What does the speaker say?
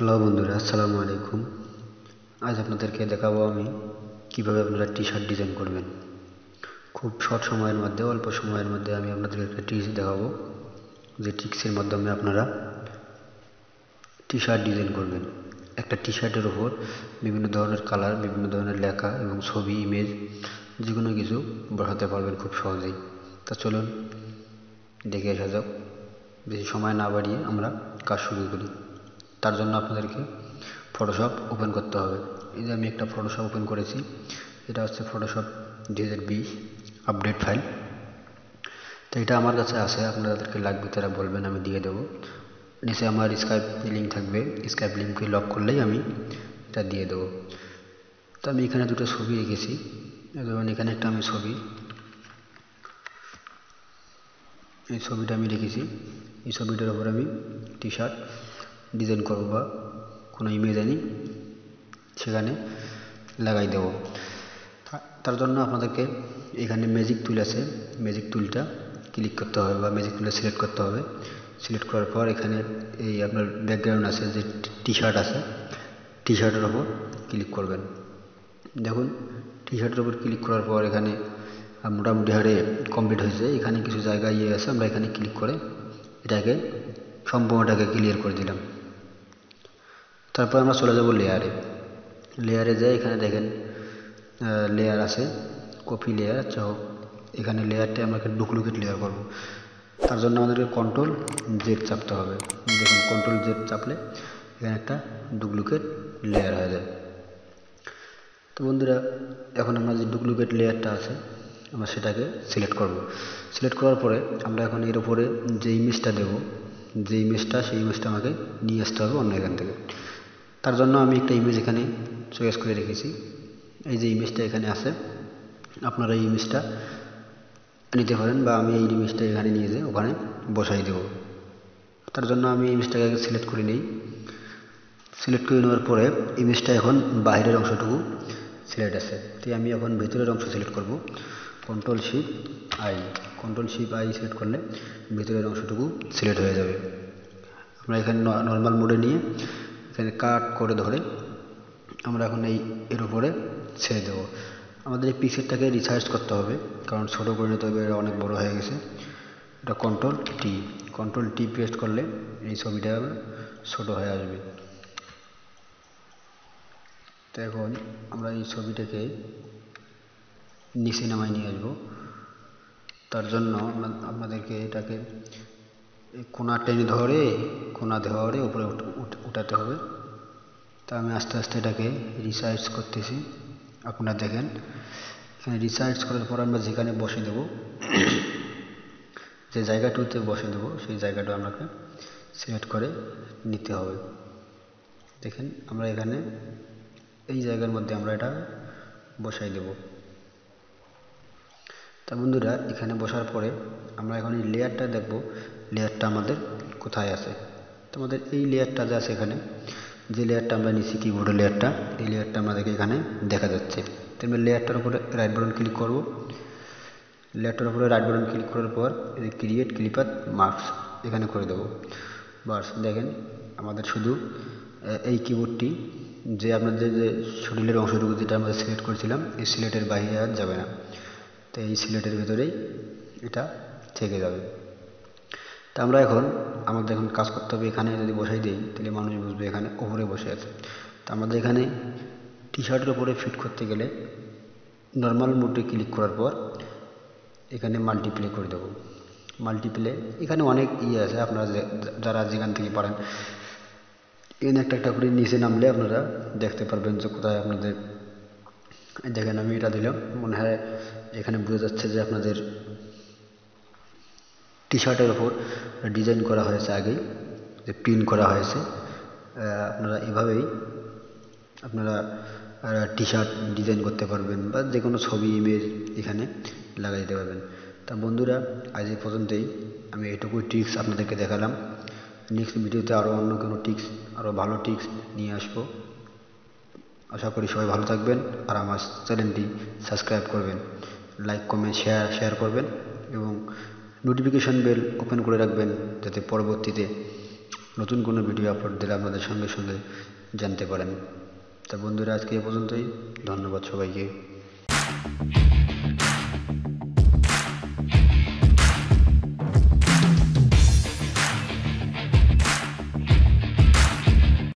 Hello বন্ধুরা, আসসালামু আলাইকুম। আজ আপনাদেরকে দেখাবো আমি কিভাবে আপনারা টি শার্ট ডিজাইন করবেন। খুব শর্ট সময়ের মধ্যে, অল্প সময়ের মধ্যে আমি আপনাদেরকে একটা ট্রিক্স দেখাবো, যে ট্রিক্সের মাধ্যমে আপনারা টি শার্ট ডিজাইন করবেন। একটা টি শার্টের ওপর বিভিন্ন ধরনের কালার, বিভিন্ন ধরনের লেখা এবং ছবি, ইমেজ যে কোনো কিছু বসাতে পারবেন খুব সহজেই। তা চলুন দেখে আসা যাক। বেশি সময় না বাড়িয়ে আমরা কাজ শুরু করি। তার জন্য আপনাদেরকে ফটোশপ ওপেন করতে হবে। এই যে আমি একটা ফটোশপ ওপেন করেছি, এটা হচ্ছে ফটোশপ 2020 আপডেট ফাইল। তো এটা আমার কাছে আছে, আপনাদেরকে লাগবে তারা বলবেন, আমি দিয়ে দেবো। নিচে আমার স্কাইপ লিঙ্ক থাকবে, স্কাইপ লিঙ্কে লক করলেই আমি এটা দিয়ে দেবো। তো আমি এখানে দুটো ছবি রেখেছি, যেমন এখানে একটা আমি ছবি, এই ছবিটা আমি রেখেছি। এই ছবিটার উপর আমি টি শার্ট ডিজাইন করবো বা কোনো ইমেজ আনি সেখানে লাগাই দেব। তার জন্য আপনাদেরকে এখানে ম্যাজিক টুল আছে, ম্যাজিক টুলটা ক্লিক করতে হবে বা ম্যাজিক টুলটা সিলেক্ট করতে হবে। সিলেক্ট করার পর এখানে এই আপনার ব্যাকগ্রাউন্ড আছে, যে টি শার্ট আছে, টি শার্টের ওপর ক্লিক করবেন। দেখুন টি শার্টের ওপর ক্লিক করার পর এখানে মোটামুটি হারে কমপ্লিট হয়েছে। এখানে কিছু জায়গা আছে, আমরা এখানে ক্লিক করে এটাকে সম্পূর্ণটাকে ক্লিয়ার করে দিলাম। তারপর আমরা চলে যাব লেয়ারে। লেয়ারে যাই, এখানে দেখেন লেয়ার আছে, কপি লেয়ার। আচ্ছা হোক, এখানে লেয়ারটা আমরা ডুপ্লিকেট লেয়ার করব। তার জন্য আমাদেরকে কন্ট্রোল জেড চাপতে হবে। দেখুন কন্ট্রোল জেড চাপলে এখানে একটা ডুপ্লিকেট লেয়ার হয়ে যায়। তো বন্ধুরা, এখন আমরা যে ডুপ্লিকেট লেয়ারটা আছে আমরা সেটাকে সিলেক্ট করব। সিলেক্ট করার পরে আমরা এখন এর উপরে যে ইমেজটা দেব, যে ইমেজটা, সেই ইমেজটা আমাকে নিয়ে আসতে হবে অন্য এখান থেকে। তার জন্য আমি একটা ইমেজ এখানে চয়েস করে রেখেছি। এই যে ইমেজটা এখানে আছে, আপনারা এই ইমেজটা নিতে পারেন বা আমি এই ইমেজটা এখানে নিয়ে যেয়ে ওখানে বসাই দেব। তার জন্য আমি ইমেজটাকে আগে সিলেক্ট করে নিই। সিলেক্ট করে নেওয়ার পরে ইমেজটা এখন বাইরের অংশটুকু সিলেক্ট আছে, তাই আমি এখন ভেতরের অংশ সিলেক্ট করব। Control shift I, control shift I select করলে ভেতরের অংশটুকু সিলেক্ট হয়ে যাবে। আমরা এখানে নর্মাল মোডে নিয়ে এখানে কাট করে ধরে আমরা এখন এর উপরে ছেড়ে দেবো। আমাদের এই পিকচারটাকে রিসাইজ করতে হবে, কারণ ছোটো করে নিতে হবে, এটা অনেক বড় হয়ে গেছে। এটা কন্ট্রোল টি প্রেস করলে এই ছবিটা ছোটো হয়ে আসবে। তো এখন আমরা এই ছবিটাকে নিচে নামাই নিয়ে আসবো। তার জন্য আপনাদেরকে এটাকে কোনা টেনে ধরে, কোনা ধরে উপরে উঠাতে হবে। তা আমি আস্তে আস্তে এটাকে রিসাইজ করতেছি। আপনারা দেখেন এখানে রিসাইজ করার পর আমরা যেখানে বসে দেব, যে জায়গাটুতে বসে দেব, সেই জায়গাটা আমাকে সিলেক্ট করে নিতে হবে। দেখেন আমরা এখানে এই জায়গার মধ্যে আমরা এটা বসাই দেব। তা বন্ধুরা, এখানে বসার পরে আমরা এখন এই লেয়ারটা দেখব, লেয়ারটা আমাদের কোথায় আছে। তো আমাদের এই লেয়ারটা যে আছে এখানে, যে লেয়ারটা আমরা নিচ্ছি কিবোর্ডের লেয়ারটা, এই লেয়ারটা আমাদেরকে এখানে দেখা যাচ্ছে। তো আমরা লেয়ারটার উপরে রাইট বাটন ক্লিক করব। লেয়ারটার উপরে রাইট বাটন ক্লিক করার পর এই ক্রিয়েট ক্লিপার মার্কস এখানে করে দেবো। বাস দেখেন আমাদের শুধু এই কিবোর্ডটি, যে আপনাদের যে শরীরের অংশটুকু যেটা আমরা সিলেক্ট করেছিলাম, এই সিলেটের বাইরে আর যাবে না। তো এই সিলেটের ভেতরেই এটা থেকে যাবে। তা আমরা আমাদের এখন কাজ করতে হবে, এখানে যদি বসাই দিই তাহলে মানুষ বুঝবে এখানে ওপরে বসে আছে। তা আমাদের এখানে টি শার্টের উপরে ফিট করতে গেলে নর্মাল মোডে ক্লিক করার পর এখানে মাল্টিপ্লে করে দেবো। মাল্টিপ্লে এখানে অনেক আছে, আপনারা যারা যেখান থেকে পারেন এখানে একটা একটা করে নিচে নামলে আপনারা দেখতে পারবেন যে কোথায় আপনাদের। দেখেন আমি এটা দিলাম, মনে হয় এখানে বোঝা যাচ্ছে যে আপনাদের টি শার্টের ওপর ডিজাইন করা হয়েছে, আগেই যে প্রিন্ট করা হয়েছে। আপনারা এভাবেই আপনারা টি শার্ট ডিজাইন করতে পারবেন বা যে কোনো ছবি, ইমেজ এখানে লাগাই দিতে পারবেন। তা বন্ধুরা, আজ এই পর্যন্তই। আমি এইটুকুই ট্রিক্স আপনাদেরকে দেখালাম। নেক্সট ভিডিওতে আরও অন্য কোনো টিক্স, আরও ভালো টিক্স নিয়ে আসবো। আশা করি সবাই ভালো থাকবেন আর আমার চ্যানেলটি সাবস্ক্রাইব করবেন, লাইক কমেন্ট শেয়ার করবেন এবং নোটিফিকেশন বেল ওপেন করে রাখবেন, যাতে পরবর্তীতে নতুন কোনো ভিডিও আপলোড দিলে আপনাদের সঙ্গে সঙ্গে জানতে পারেন। তা বন্ধুরা, আজকে এ পর্যন্তই। ধন্যবাদ সবাইকে।